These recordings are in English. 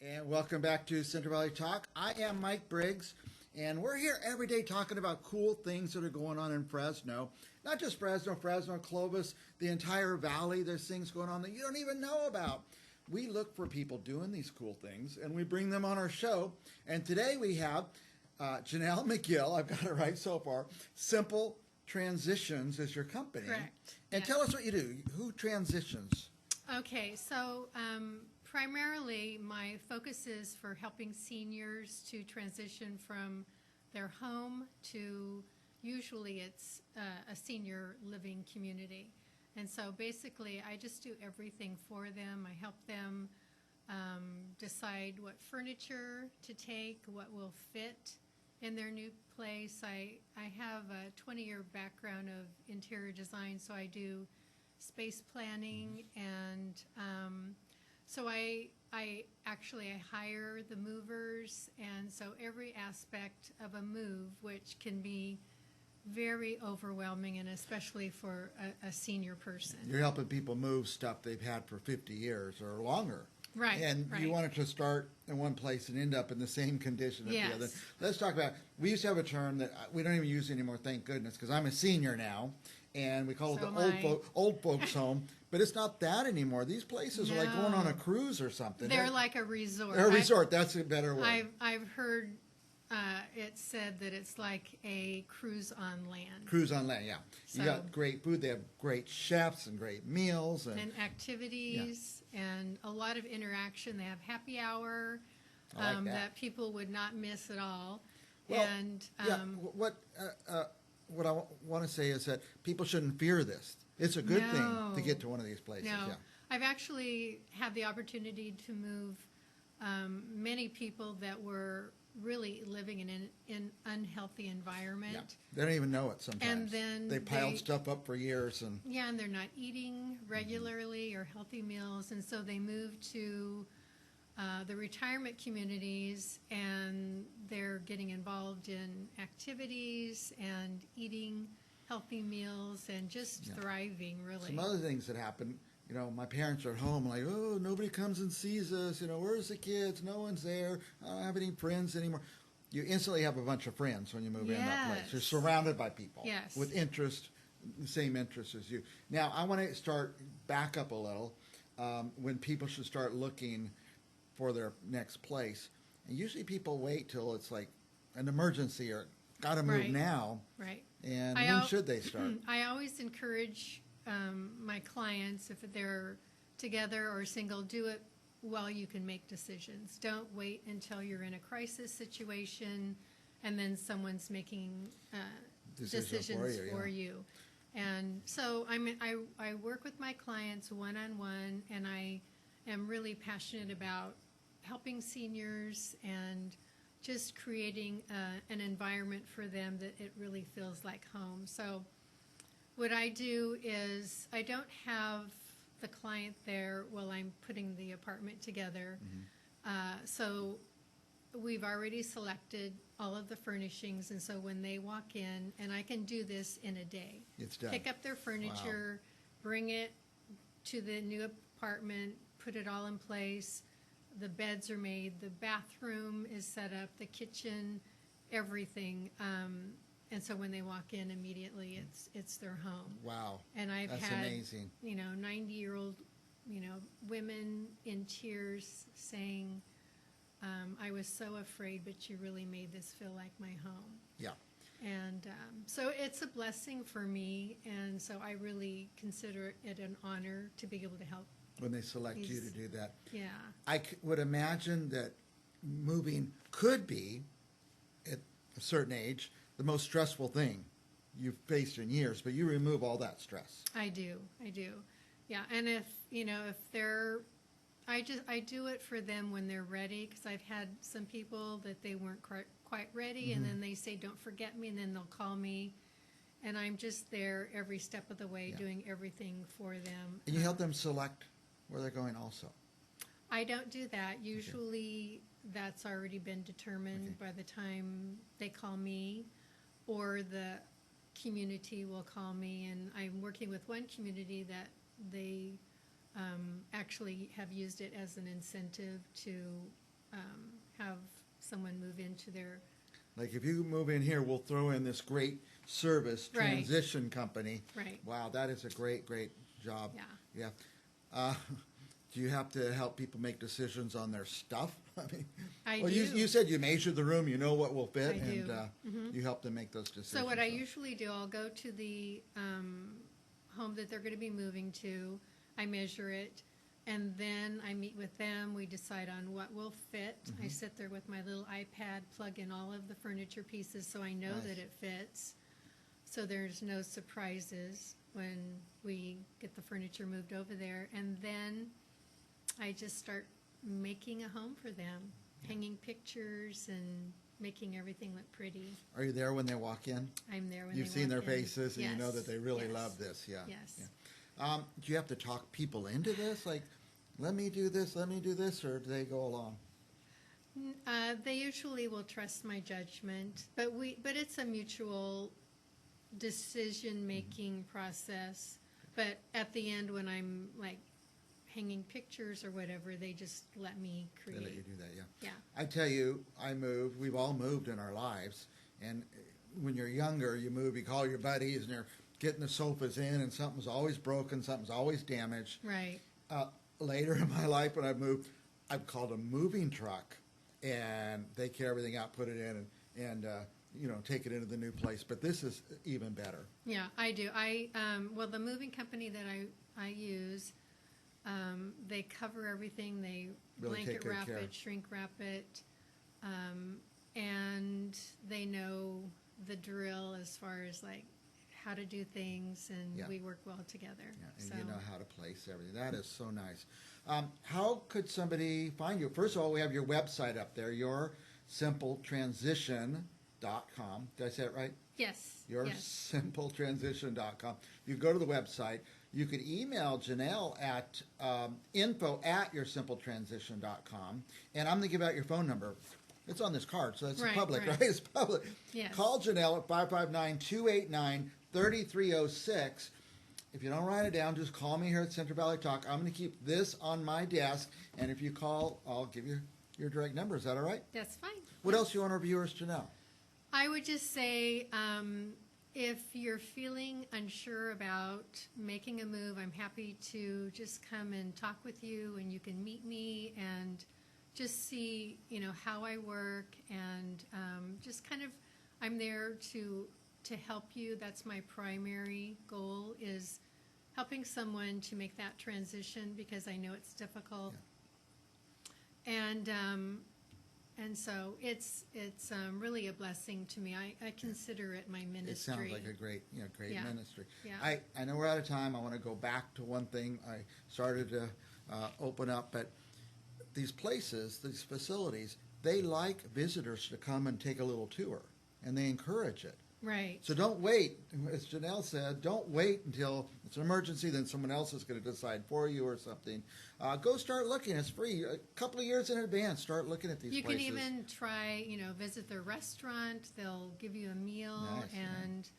And welcome back to Central Valley Talk. I am Mike Briggs, and we're here every day talking about cool things that are going on in Fresno. Not just Fresno, Clovis, the entire valley. There's things going on that you don't even know about. We look for people doing these cool things, and we bring them on our show. And today we have Janell McGill. I've got it right so far. Simple Transitions is your company. Correct. And Yes. tell us what you do. Who transitions? Okay, so primarily my focus is for helping seniors to transition from their home to, usually it's a senior living community. And so basically I just do everything for them. I help them decide what furniture to take, what will fit in their new place. I have a 20-year background of interior design, so I do space planning, and so I hire the movers, and so every aspect of a move, which can be very overwhelming, and especially for a senior person. You're helping people move stuff they've had for 50 years or longer. Right. And right. you want it to start in one place and end up in the same condition as Yes. the other. Let's talk about, we used to have a term that we don't even use anymore, thank goodness, because I'm a senior now, and we call it So the am I. old folks home, but it's not that anymore. These places are like going on a cruise or something. They're like a resort. They're a resort, that's a better word. I've heard it said that it's like a cruise on land. Cruise on land, yeah. You So- got great food, they have great chefs and great meals. And activities and a lot of interaction. They have happy hour I like that. that people would not miss at all. Well, And what I want to say is that people shouldn't fear this. It's a good thing to get to one of these places. no, Yeah. I've actually had the opportunity to move many people that were really living in an unhealthy environment. Yeah. They don't even know it sometimes. And then they piled they- stuff up for years, and Yeah, and they're not eating regularly or healthy meals, and so they move to the retirement communities, and they're getting involved in activities and eating healthy meals and just thriving, really. some other things that happen. You know, my parents are at home, like, oh, nobody comes and sees us. You know, where's the kids? No one's there. I don't have any friends anymore. You instantly have a bunch of friends when you move in that place. You're Yes. surrounded by people Yes. with interest, the same interests as you. Now, I want to start back up a little when people should start looking for their next place. And usually people wait till it's like an emergency or got to move Right. now. Right. And I when al- should they start? I always encourage my clients, if they're together or single, do it while you can make decisions. Don't wait until you're in a crisis situation and then someone's making decisions for you. And so I work with my clients one-on-one, and I am really passionate about helping seniors and just creating an environment for them that it really feels like home. So what I do is I don't have the client there while I'm putting the apartment together. So we've already selected all of the furnishings, and so when they walk in, and I can do this in a day. It's done. Pick up their furniture, bring it to the new apartment, put it all in place. The beds are made, the bathroom is set up, the kitchen, everything. And so when they walk in, immediately it's their home. Wow. And I've That's had, amazing. 90-year-old, women in tears saying, I was so afraid, but you really made this feel like my home. Yeah. And so it's a blessing for me, and so I really consider it an honor to be able to help. When they select you to do that. Yeah. I would imagine that moving could be, at a certain age, the most stressful thing you've faced in years, but you remove all that stress. I do. Yeah, and if they're, I do it for them when they're ready, because I've had some people that they weren't quite ready, and then they say, don't forget me, and then they'll call me, and I'm just there every step of the way, doing everything for them. And you help them select where they're going also. I don't do that. Usually that's already been determined by the time they call me, or the community will call me, and I'm working with one community that they actually have used it as an incentive to have someone move into their, Like if you move in here, we'll throw in this great service Right. transition company. right, Wow, that is a great, great job. yeah. Yeah. Do you have to help people make decisions on their stuff? I mean, I well, do. You said you measure the room, you know what will fit, I and do. you help them make those decisions. So what I usually do, I'll go to the home that they're going to be moving to. I measure it, and then I meet with them. We decide on what will fit. I sit there with my little iPad, plug in all of the furniture pieces so I know Nice. that it fits. So there's no surprises when we get the furniture moved over there. And then I just start making a home for them, hanging pictures and making everything look pretty. Are you there when they walk in? I'm there when You've they seen their walk in. faces, and you know Yes, that they really yes, love this. Yeah. Yes. Yeah. Do you have to talk people into this? Like, let me do this, or do they go along? They usually will trust my judgment, but it's a mutual decision-making process. But at the end, when I'm like hanging pictures or whatever, they just let me They let you create. do that, yeah. Yeah. I tell you, we've all moved in our lives, and when you're younger, you move, you call your buddies, and they're getting the sofas in, and something's always broken, something's always damaged. Right. Later in my life, when I've moved, I've called a moving truck, and they carry everything out, put it in, and take it into the new place. But this is even better. Yeah, I do. Well, the moving company that I use, they cover everything. They Really take blanket good wrap care. it, shrink wrap it, and they know the drill as far as like how to do things, and Yeah. we work well together. Yeah, and So, you know how to place everything. That is so nice. How could somebody find you? First of all, we have your website up there, yoursimpletransition.com. Did I say it right? yes, yes, yoursimpletransition.com. You go to the website. You could email Janell at info@yoursimpletransition.com, and I'm going to give out your phone number. It's on this card, so it's Right, public, right. right? It's public. Yes. Call Janell at 559-289-3306. If you don't write it down, just call me here at Central Valley Talk. I'm going to keep this on my desk, and if you call, I'll give you your direct number. Is that all right? That's fine. What else you want our viewers to know? I would just say, if you're feeling unsure about making a move, I'm happy to just come and talk with you, and you can meet me and just see, how I work, and just kind of, I'm there to help you. That's my primary goal, is helping someone to make that transition, because I know it's difficult. Yeah. And so it's really a blessing to me. I consider it my ministry. It sounds like a great Yeah. ministry. Yeah. I know we're out of time. I want to go back to one thing I started to open up, but these places, these facilities, they like visitors to come and take a little tour, and they encourage it. Right. So don't wait, as Janell said, don't wait until it's an emergency, then someone else is going to decide for you or something. Go start looking. It's free. A couple of years in advance, start looking at these You places. can even try, visit their restaurant. They'll give you a meal, Nice, and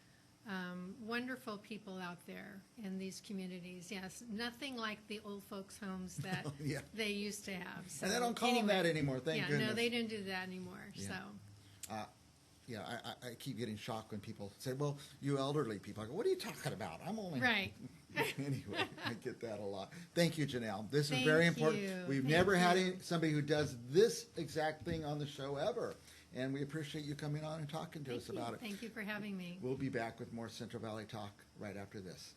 wonderful people out there in these communities. Yes, nothing like the old folks' homes that Yeah. they used to have. So And they don't call them that anymore, thank goodness. no, they didn't do that anymore. Yeah. So Yeah, I keep getting shocked when people say, well, you elderly people. I go, what are you talking about? I'm only... right. Anyway, I get that a lot. Thank you, Janell. This is Thank very important. you. We've Thank never had you. somebody who does this exact thing on the show ever. And we appreciate you coming on and talking to us Thank you. about it. Thank you for having me. We'll be back with more Central Valley Talk right after this.